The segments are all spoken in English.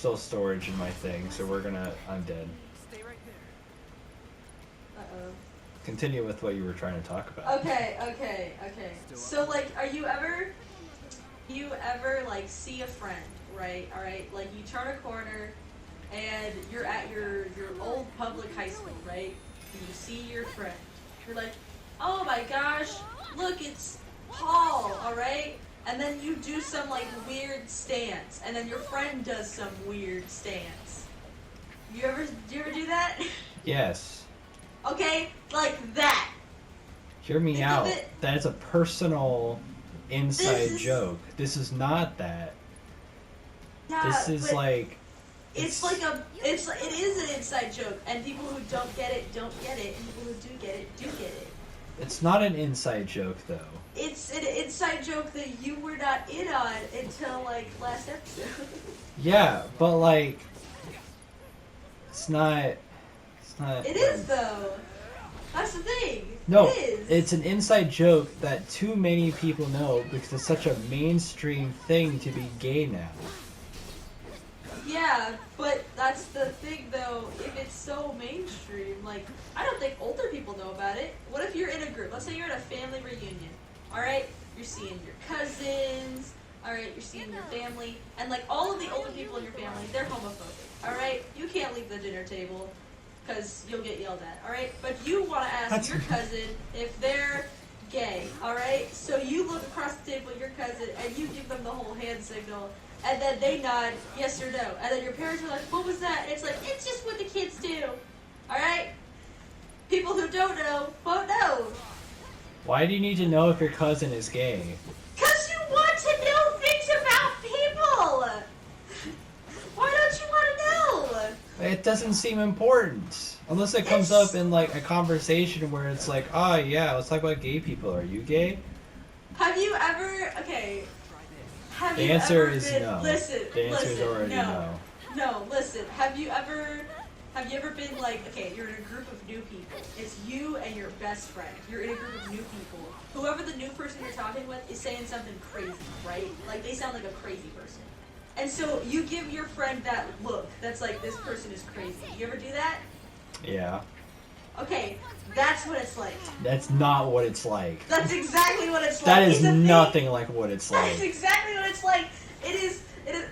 still storage in my thing, so I'm dead. Uh-oh. Continue with what you were trying to talk about. Okay. So, like, you ever, like, see a friend, right? Alright? Like, you turn a corner, and you're at your old public high school, right? And you see your friend. You're like, oh my gosh, look, it's Paul, alright? And then you do some, like, weird stance, and then your friend does some weird stance. Do you ever do that? Yes. Okay, like that. Hear me Think out. of it- That is a personal inside is- joke. This is not that. Yeah, This is but like... it is an inside joke, and people who don't get it, and people who do get it. It's not an inside joke, though. It's an inside joke that you were not in on until, like, last episode. Yeah, but like... It's not... It is, though. That's the thing. No, it is. it's an inside joke that too many people know because it's such a mainstream thing to be gay now. Yeah, but that's the thing, though. If it's so mainstream, like, I don't think older people know about it. What if you're in a group? Let's say you're at a family reunion. Alright? You're seeing your cousins. Alright? You're seeing your family. And, like, all of the older people in your family, they're homophobic. Alright? You can't leave the dinner table because you'll get yelled at. Alright? But you want to ask your cousin if they're gay. Alright? So you look across the table at your cousin and you give them the whole hand signal. And then they nod yes or no. And then your parents are like, what was that? And it's like, it's just what the kids do. Alright? People who don't know won't know. Why do you need to know if your cousin is gay? Because you want to know things about people! Why don't you want to know? It doesn't seem important. Unless it comes up in like a conversation where it's like, oh yeah, let's talk about gay people. Are you gay? Have you ever... Okay. Have The you answer ever is been, no. Listen, The answer is listen, already no. No, listen. Have you ever been like, okay, you're in a group of new people. It's you and your best friend. You're in a group of new people. Whoever the new person you're talking with is saying something crazy, right? Like, they sound like a crazy person. And so you give your friend that look that's like, this person is crazy. You ever do that? Yeah. Okay, that's what it's like. That's not what it's like. That's exactly what it's like. That is It's a thing. nothing like what it's That's like. exactly what it's like. It is.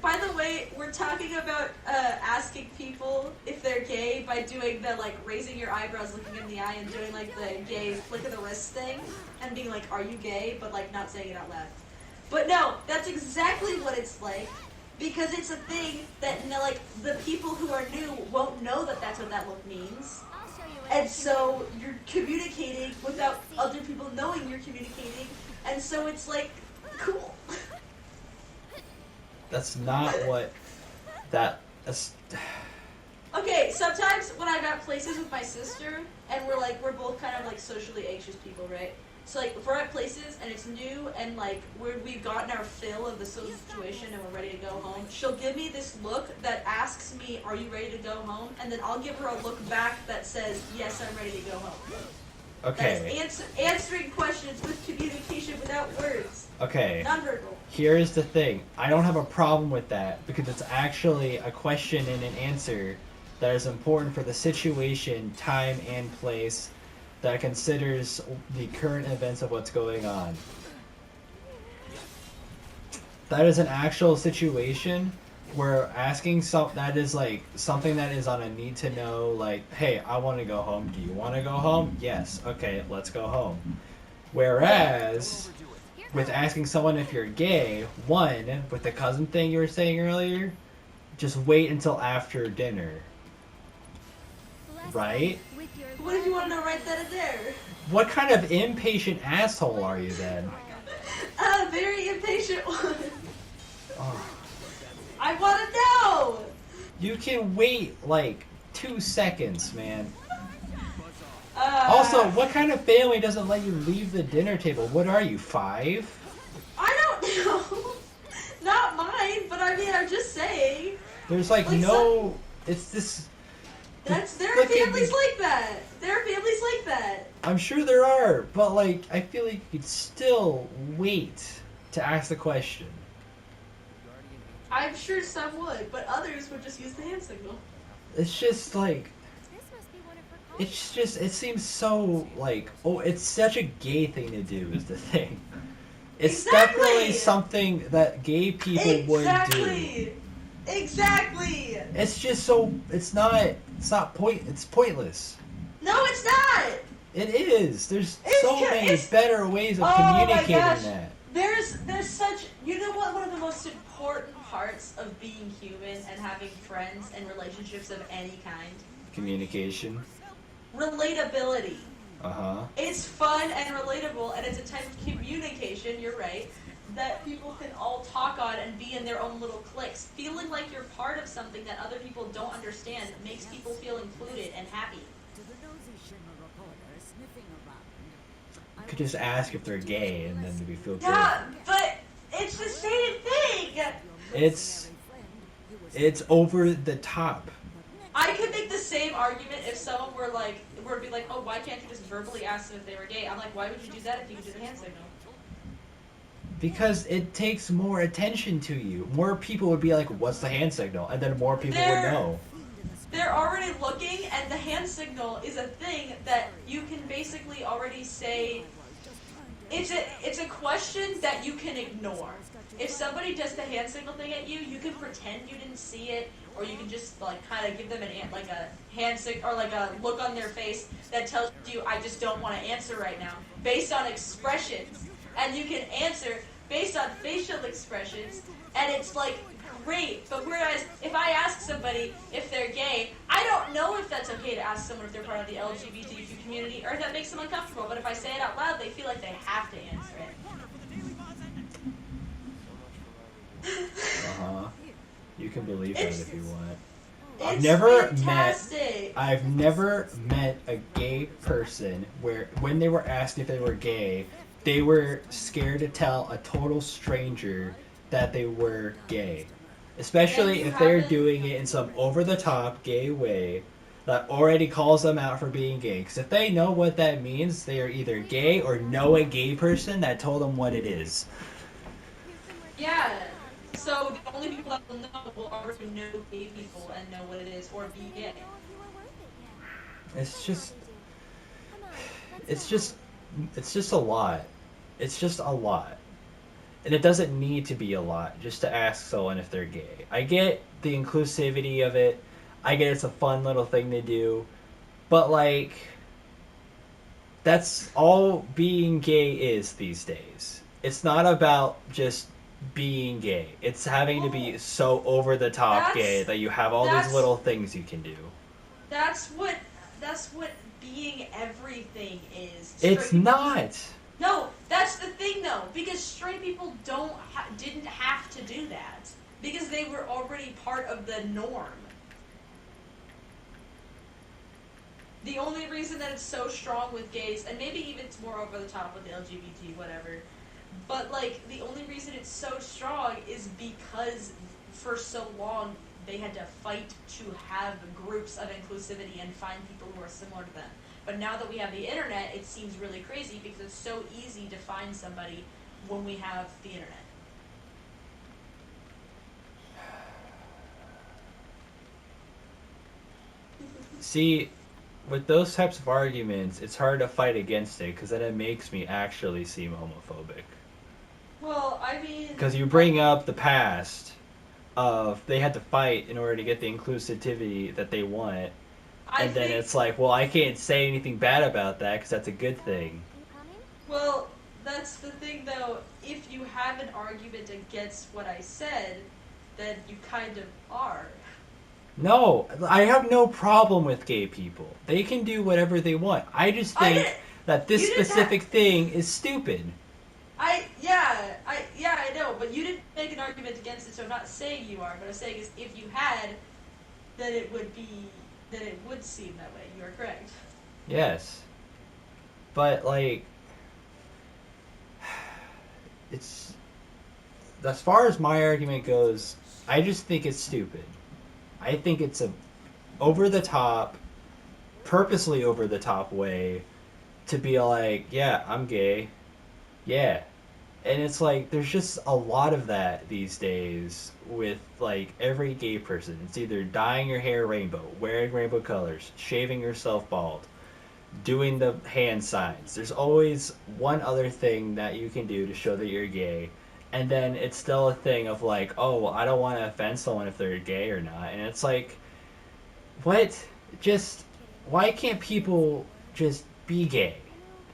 By the way, we're talking about asking people if they're gay by doing the, like, raising your eyebrows, looking in the eye, and doing, like, the gay flick of the wrist thing, and being like, are you gay? But, like, not saying it out loud. But no, that's exactly what it's like, because it's a thing that, you know, like, the people who are new won't know that that's what that look means. And so you're communicating without other people knowing you're communicating, and so it's, like, cool. That's not what that's Okay, sometimes when I'm at places with my sister, and we're both kind of like socially anxious people, right? So like if we're at places and it's new and like we've gotten our fill of the social situation and we're ready to go home, she'll give me this look that asks me, "Are you ready to go home?" And then I'll give her a look back that says, "Yes, I'm ready to go home." okay. That's answering questions with communication without words. Okay. Nonverbal. Here's the thing. I don't have a problem with that because it's actually a question and an answer that is important for the situation, time, and place that considers the current events of what's going on. That is an actual situation where asking that is like something that is on a need to know, like, hey, I want to go home. Do you want to go home? Yes. Okay, let's go home. Whereas with asking someone if you're gay, one, with the cousin thing you were saying earlier, just wait until after dinner. Right? What if you want to know right then and there? What kind of impatient asshole are you then? A very impatient one. Oh. I want to know! You can wait like 2 seconds, man. Also, what kind of family doesn't let you leave the dinner table? What are you, 5? I don't know. Not mine, but I mean, I'm just saying. There's like no... It's this... There are frickin- families like that. There are families like that. I'm sure there are, but like, I feel like you could still wait to ask the question. I'm sure some would, but others would just use the hand signal. It's just like it's just it seems so like oh it's such a gay thing to do is the thing. It's definitely Exactly! something that gay people would do. Exactly! Exactly! It's just so it's pointless. No, it's not! It is. There's It's, so many it's, better ways of oh my communicating gosh. that. There's such, you know what, one of the most important parts of being human and having friends and relationships of any kind? Communication. Relatability. Uh-huh. It's fun and relatable, and it's a type of communication, you're right, that people can all talk on and be in their own little cliques. Feeling like you're part of something that other people don't understand makes people feel included and happy. You could just ask if they're gay and then we feel good. Yeah, but it's the same thing! It's over the top. I could make the same argument if someone were to be like, oh, why can't you just verbally ask them if they were gay? I'm like, why would you do that if you could do the hand signal? Because it takes more attention to you. More people would be like, what's the hand signal? And then more people would know. They're already looking, and the hand signal is a thing that you can basically already say. It's a question that you can ignore. If somebody does the hand signal thing at you, you can pretend you didn't see it, or you can just like kind of give them like a hand signal or like a look on their face that tells you I just don't want to answer right now, based on expressions, and you can answer based on facial expressions, and it's like great. But whereas if I ask somebody if they're gay, I don't know if that's okay to ask someone if they're part of the LGBTQ community or if that makes them uncomfortable. But if I say it out loud, they feel like they have to answer it. Uh-huh. You can believe that if you want. Fantastic. I've never met a gay person where when they were asked if they were gay, they were scared to tell a total stranger that they were gay. Especially if they're doing it in some over-the-top gay way that already calls them out for being gay. Because if they know what that means, they are either gay or know a gay person that told them what it is. Yeah. So the only people that will already know gay people and know what it is or be gay. It's just it's just a lot. It's just a lot. And it doesn't need to be a lot just to ask someone if they're gay. I get the inclusivity of it. I get it's a fun little thing to do. But like that's all being gay is these days. It's not about just being gay. It's having to be so over the top gay that you have all these little things you can do. That's what being everything is. It's not. No, that's the thing though, because straight people didn't have to do that because they were already part of the norm. The only reason that it's so strong with gays, and maybe even it's more over the top with the LGBT, whatever, but like the only reason it's so strong is because for so long they had to fight to have groups of inclusivity and find people who are similar to them. But now that we have the internet, it seems really crazy because it's so easy to find somebody when we have the internet. See, with those types of arguments, it's hard to fight against it because then it makes me actually seem homophobic. Well, I mean... Because you bring up the past of they had to fight in order to get the inclusivity that they want. And then it's like, well, I can't say anything bad about that because that's a good thing. Well, that's the thing, though. If you have an argument against what I said, then you kind of are. No, I have no problem with gay people. They can do whatever they want. I just think that this specific thing is stupid. I know, but you didn't make an argument against it, so I'm not saying you are. What I'm saying is, if you had, then it would seem that way. You are correct. Yes. But, like, it's, as far as my argument goes, I just think it's stupid. I think it's a over-the-top, purposely over-the-top way to be like, yeah, I'm gay. Yeah. And it's like there's just a lot of that these days with like every gay person. It's either dyeing your hair rainbow, wearing rainbow colors, shaving yourself bald, doing the hand signs. There's always one other thing that you can do to show that you're gay. And then it's still a thing of like, oh, well, I don't want to offend someone if they're gay or not. And it's like, what? Just, why can't people just be gay?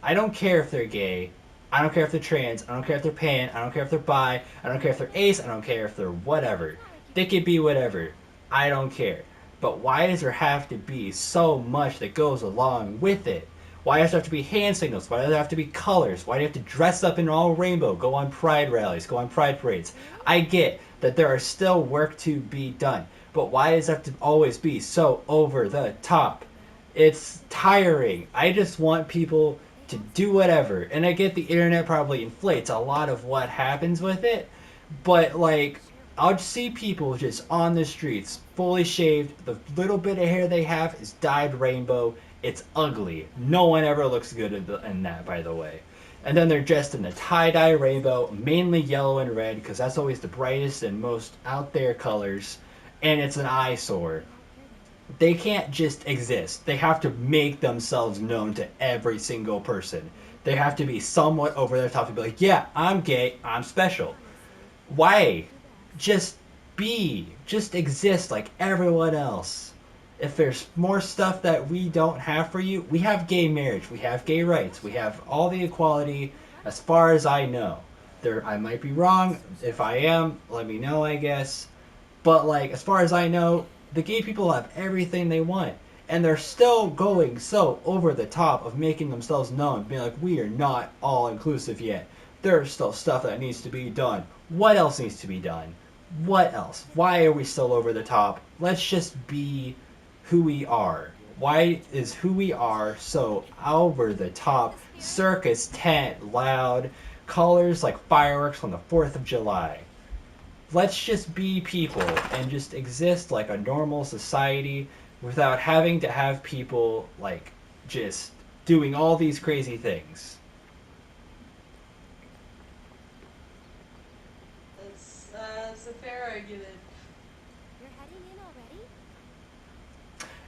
I don't care if they're gay. I don't care if they're trans. I don't care if they're pan. I don't care if they're bi. I don't care if they're ace. I don't care if they're whatever. They could be whatever. I don't care. But why does there have to be so much that goes along with it? Why does there have to be hand signals? Why does there have to be colors? Why do you have to dress up in all rainbow, go on pride rallies, go on pride parades? I get that there are still work to be done, but why does it have to always be so over the top? It's tiring. I just want people to do whatever. And I get the internet probably inflates a lot of what happens with it, but like I'll see people just on the streets, fully shaved. The little bit of hair they have is dyed rainbow. It's ugly. No one ever looks good in that, by the way. And then they're dressed in the tie-dye rainbow, mainly yellow and red, because that's always the brightest and most out there colors. And it's an eyesore. They can't just exist. They have to make themselves known to every single person. They have to be somewhat over their top to be like, yeah, I'm gay, I'm special. Why? Just be. Just exist like everyone else. If there's more stuff that we don't have for you, we have gay marriage, we have gay rights, we have all the equality as far as I know. There I might be wrong. If I am, let me know, I guess. But like as far as I know, the gay people have everything they want. And they're still going so over the top of making themselves known, being like, we are not all inclusive yet. There's still stuff that needs to be done. What else needs to be done? What else? Why are we still over the top? Let's just be who we are. Why is who we are so over the top? Circus tent, loud, colors like fireworks on the 4th of July. Let's just be people and just exist like a normal society without having to have people like just doing all these crazy things. That's a fair argument.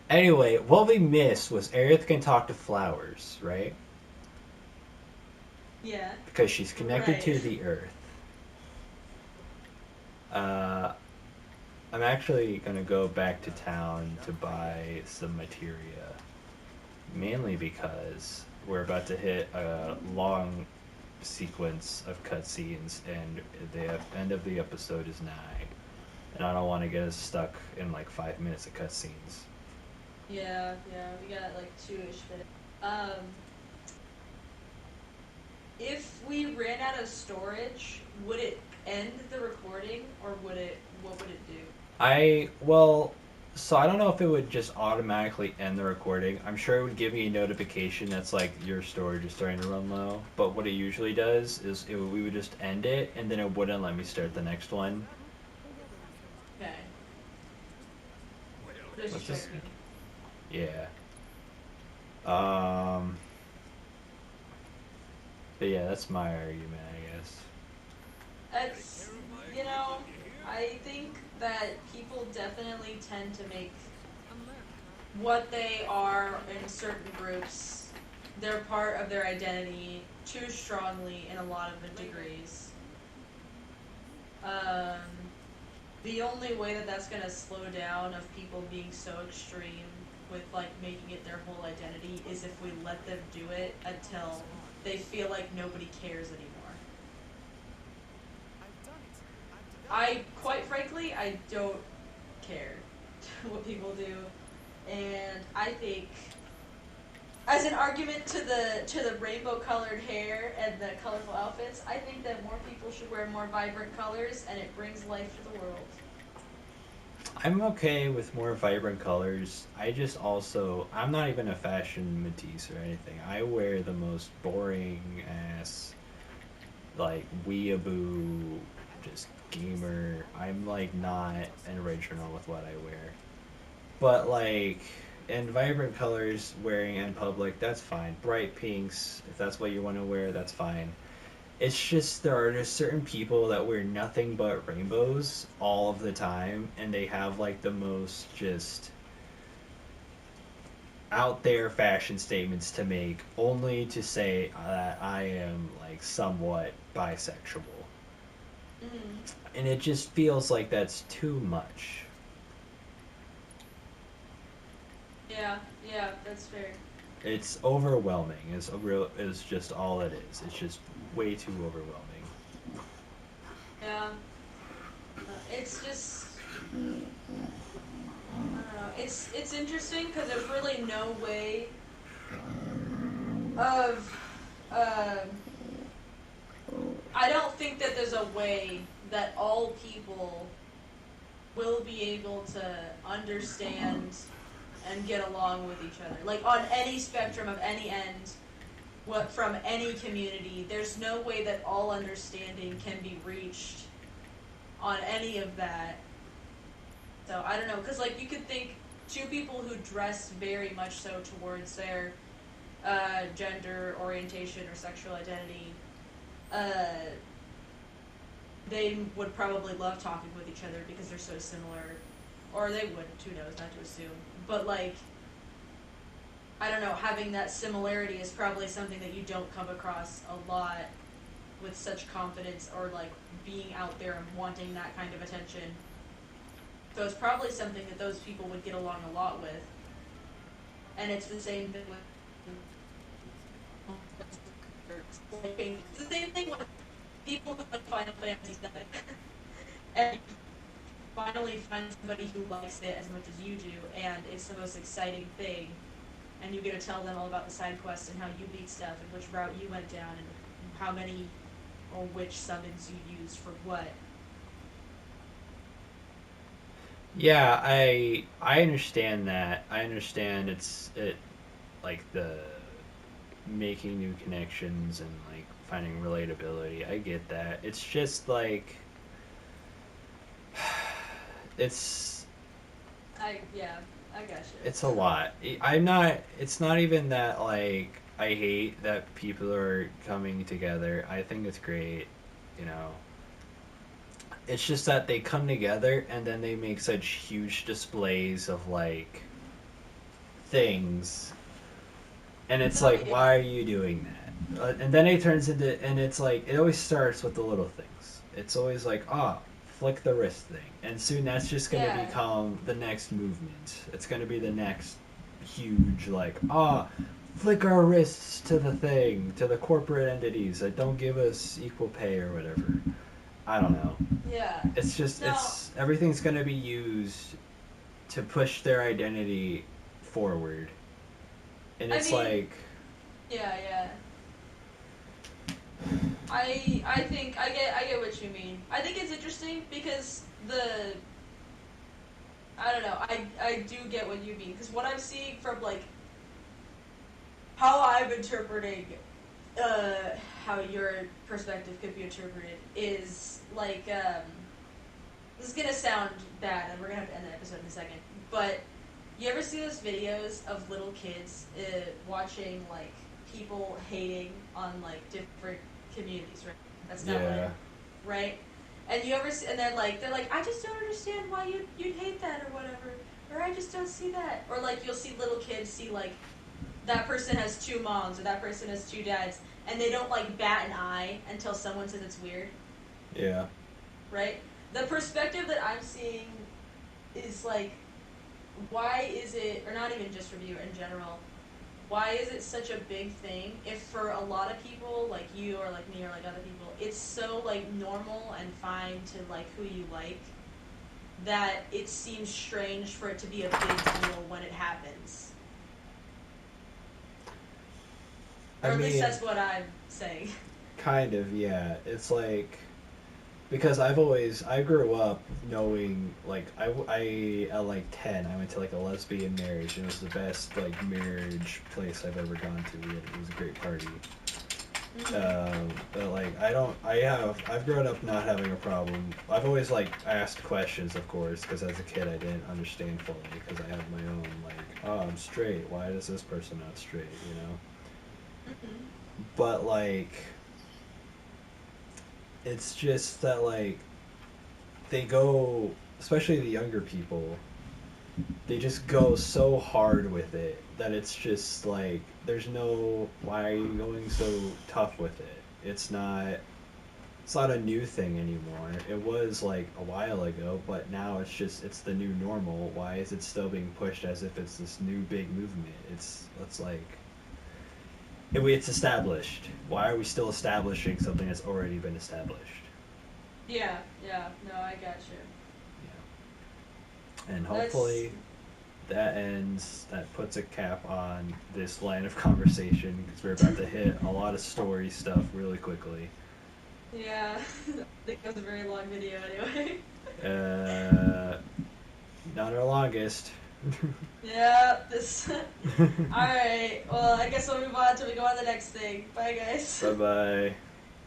Anyway, what we missed was Aerith can talk to flowers, right? Yeah. Because she's connected Right. to the earth. Uh, I'm actually gonna go back to town to buy some materia, mainly because we're about to hit a long sequence of cutscenes, and the end of the episode is nigh, and I don't want to get us stuck in like 5 minutes of cutscenes. Yeah, we got like 2-ish minutes. If we ran out of storage, would it end the recording or what would it do? So I don't know if it would just automatically end the recording. I'm sure it would give me a notification that's like your storage is starting to run low. But what it usually does is we would just end it, and then it wouldn't let me start the next one. Okay. Just Let's just checking. yeah. Um. But yeah, that's my argument, I guess. It's, you know, I think that people definitely tend to make what they are in certain groups their part of their identity too strongly in a lot of the degrees. Um, the only way that that's going to slow down of people being so extreme with like making it their whole identity is if we let them do it until they feel like nobody cares anymore. I quite frankly I don't care what people do, and I think as an argument to the rainbow colored hair and the colorful outfits, I think that more people should wear more vibrant colors and it brings life to the world. I'm okay with more vibrant colors. I'm not even a fashion Matisse or anything. I wear the most boring ass, like, weeaboo, just gamer. I'm, like, not an original with what I wear. But, like, in vibrant colors, wearing in public, that's fine. Bright pinks, if that's what you want to wear, that's fine. it's just there are just certain people that wear nothing but rainbows all of the time, and they have like the most just out there fashion statements to make, only to say that I am like somewhat bisexual, Mm-hmm. and it just feels like that's too much. Yeah, yeah, that's fair. It's overwhelming. Is just all it is. It's just way too overwhelming. Yeah, it's just I don't know. It's interesting because there's really no way of. Um, I don't think that there's a way that all people will be able to understand and get along with each other. Like on any spectrum of any end, what from any community, there's no way that all understanding can be reached on any of that. So I don't know, because like you could think two people who dress very much so towards their gender orientation or sexual identity, uh, they would probably love talking with each other because they're so similar, or they wouldn't. Who knows? Not to assume, but like I don't know, having that similarity is probably something that you don't come across a lot with such confidence or like being out there and wanting that kind of attention. So it's probably something that those people would get along a lot with. And it's the same thing with it's the same thing with people who like Final Fantasy VII. And you finally find somebody who likes it as much as you do, and it's the most exciting thing. And you get to tell them all about the side quests and how you beat stuff and which route you went down and how many or which summons you used for what. Yeah, I understand that. I understand it like the making new connections and like finding relatability. I get that. It's just like it's Yeah, I gotcha. it's a lot. I'm not. It's not even that like I hate that people are coming together. I think it's great. You know, it's just that they come together and then they make such huge displays of like things, and it's No, like, yeah. why are you doing that? And then it turns into, and it's like it always starts with the little things. It's always like, ah, flick the wrist thing, and soon that's just gonna Yeah. become the next movement. It's gonna be the next huge like, ah, flick our wrists to the thing, to the corporate entities that don't give us equal pay or whatever. I don't know. Yeah. It's just No, it's everything's gonna be used to push their identity forward, and I it's mean, like, yeah, yeah. I think I get what you mean. I think it's interesting because the I don't know. I do get what you mean because what I'm seeing from like how I'm interpreting uh how your perspective could be interpreted is like this is gonna sound bad and we're gonna have to end the episode in a second. But you ever see those videos of little kids watching like people hating on like different communities, right? That's not what yeah, it, right? And you ever see, and they're like I just don't understand why you'd hate that or whatever, or I just don't see that, or like you'll see little kids see like that person has two moms or that person has two dads, and they don't like bat an eye until someone says it's weird, yeah. right? The perspective that I'm seeing is like why is it, or not even just for you in general, why is it such a big thing if for a lot of people like you or like me or like other people it's so like normal and fine to like who you like that it seems strange for it to be a big deal when it happens, or I at least mean, that's what I'm saying. kind of, yeah. It's like because I grew up knowing like I at like 10 I went to like a lesbian marriage, and it was the best like marriage place I've ever gone to. It was a great party. Mm-hmm. But like I've grown up not having a problem. I've always like asked questions, of course, because as a kid I didn't understand fully because I have my own like, oh, I'm straight. Why is this person not straight? You know. Mm-hmm. But like it's just that like they go, especially the younger people, they just go so hard with it that it's just like there's no why are you going so tough with it? It's not a new thing anymore. It was like a while ago, but now it's the new normal. Why is it still being pushed as if it's this new big movement? It's like it's established. Why are we still establishing something that's already been established? Yeah, yeah. No, I got you. Yeah. And That's hopefully that ends. That puts a cap on this line of conversation because we're about to hit a lot of story stuff really quickly. yeah. I think that was a very long video anyway. Uh, Not our longest. Yeah. This. All right. Well, I guess we'll move on till we go on to the next thing. Bye, guys. Bye bye.